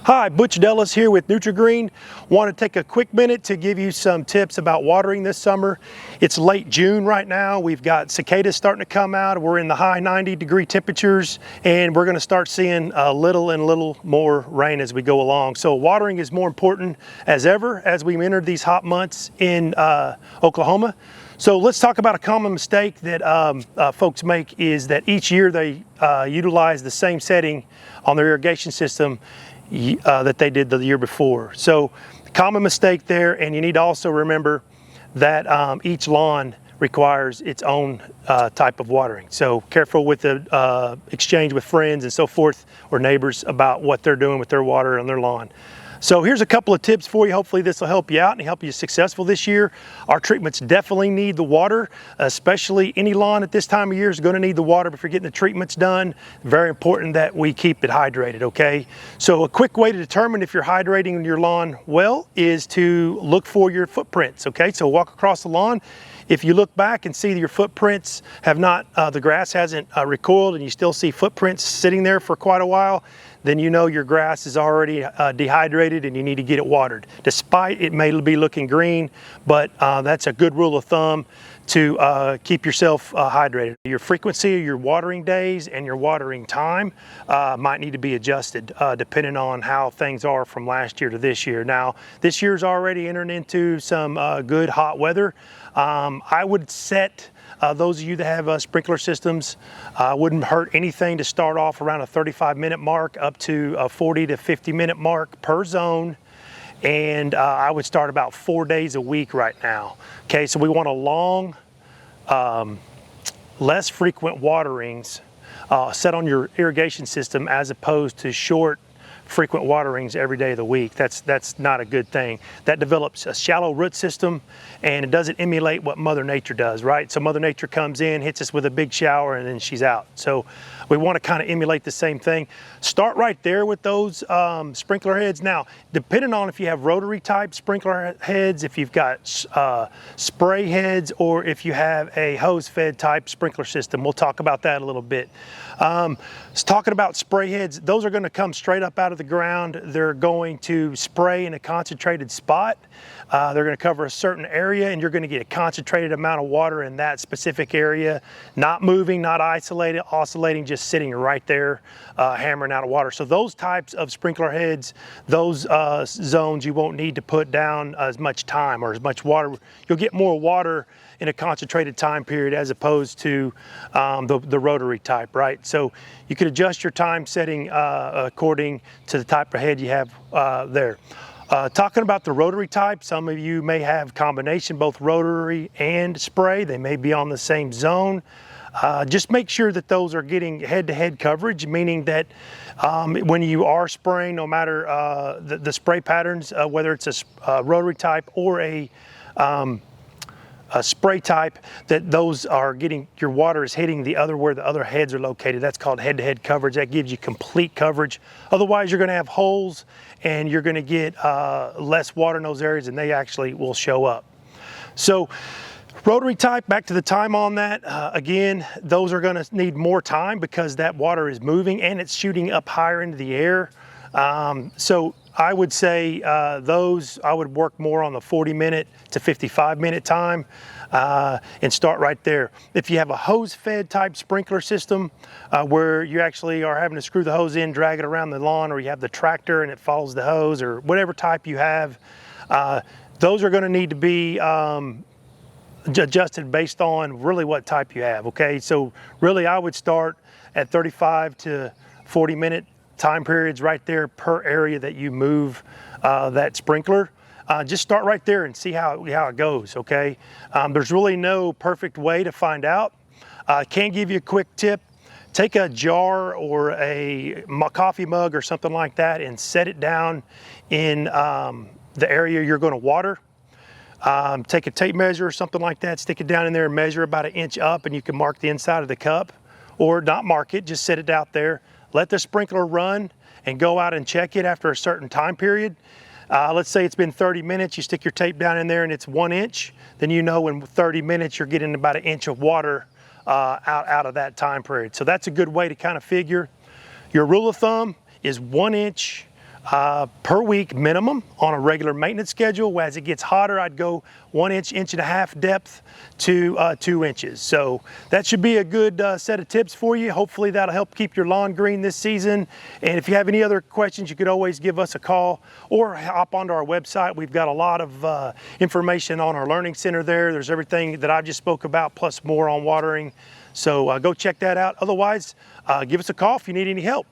Hi, Butch Dellis here with Nutri-Green. Want to take a quick minute to give you some tips about watering this summer. It's late June right now. We've got cicadas starting to come out. We're in the high 90-degree temperatures, and we're going to start seeing a little more rain as we go along. So watering is more important as ever as we enter these hot months in Oklahoma. So let's talk about a common mistake that folks make is that each year they utilize the same setting on their irrigation system that they did the year before. So common mistake there, and you need to also remember that each lawn requires its own type of watering. So careful with the exchange with friends and so forth or neighbors about what they're doing with their water on their lawn. So here's a couple of tips for you. Hopefully this will help you out and help you successful this year. Our treatments definitely need the water, especially any lawn at this time of year is going to need the water before getting the treatments done. Very important that we keep it hydrated, okay? So a quick way to determine if you're hydrating your lawn well is to look for your footprints, okay? So walk across the lawn. If you look back and see that your footprints have not, the grass hasn't recoiled and you still see footprints sitting there for quite a while, then you know your grass is already dehydrated and you need to get it watered. Despite it may be looking green, but that's a good rule of thumb to keep yourself hydrated. Your frequency of your watering days and your watering time might need to be adjusted depending on how things are from last year to this year. Now, this year's already entering into some good hot weather. I would set those of you that have sprinkler systems, wouldn't hurt anything to start off around a 35-minute mark up to a 40 to 50-minute mark per zone. And I would start about 4 days a week right now. Okay, so we want a long, less frequent waterings set on your irrigation system as opposed to short, frequent waterings every day of the week. That's not a good thing. That develops a shallow root system and it doesn't emulate what Mother Nature does, right? So Mother Nature comes in, hits us with a big shower, and then she's out. So we want to kind of emulate the same thing. Start right there with those sprinkler heads. Now, depending on if you have rotary type sprinkler heads, if you've got spray heads, or if you have a hose fed type sprinkler system, we'll talk about that a little bit. Talking about spray heads, those are going to come straight up out of the ground. They're going to spray in a concentrated spot. They're going to cover a certain area and you're going to get a concentrated amount of water in that specific area, not moving, not isolated, oscillating, just sitting right there, hammering out of water. So those types of sprinkler heads, those zones, you won't need to put down as much time or as much water. You'll get more water in a concentrated time period as opposed to the rotary type, right? So you could adjust your time setting according to the type of head you have there. Talking about the rotary type, some of you may have combination, both rotary and spray. They may be on the same zone. Just make sure that those are getting head-to-head coverage, meaning that when you are spraying, no matter the spray patterns, whether it's a rotary type or a spray type, that those are getting, your water is hitting the other where the other heads are located. That's called head-to-head coverage. That gives you complete coverage. Otherwise, you're going to have holes and you're going to get less water in those areas and they actually will show up. So rotary type, back to the time on that, again, those are going to need more time because that water is moving and it's shooting up higher into the air. So I would say those, I would work more on the 40-minute to 55-minute time and start right there. If you have a hose-fed type sprinkler system where you actually are having to screw the hose in, drag it around the lawn, or you have the tractor and it follows the hose, or whatever type you have, those are going to need to be adjusted based on really what type you have, okay? So really I would start at 35 to 40-minute time periods right there per area that you move that sprinkler. Just start right there and see how it goes, okay? There's really no perfect way to find out. I can give you a quick tip. Take a jar or a coffee mug or something like that and set it down in the area you're going to water. Take a tape measure or something like that, stick it down in there and measure about 1 inch up, and you can mark the inside of the cup, or not mark it, just set it out there. Let the sprinkler run and go out and check it after a certain time period. Let's say it's been 30 minutes, you stick your tape down in there and it's 1 inch, then you know in 30 minutes you're getting about 1 inch of water out of that time period. So that's a good way to kind of figure. Your rule of thumb is 1 inch per week minimum on a regular maintenance schedule. As it gets hotter, I'd go 1 inch, 1.5 inch depth to 2 inches. So that should be a good set of tips for you. Hopefully that'll help keep your lawn green this season. And if you have any other questions, you could always give us a call or hop onto our website. We've got a lot of information on our learning center there. There's everything that I just spoke about plus more on watering. So go check that out. Otherwise, give us a call if you need any help.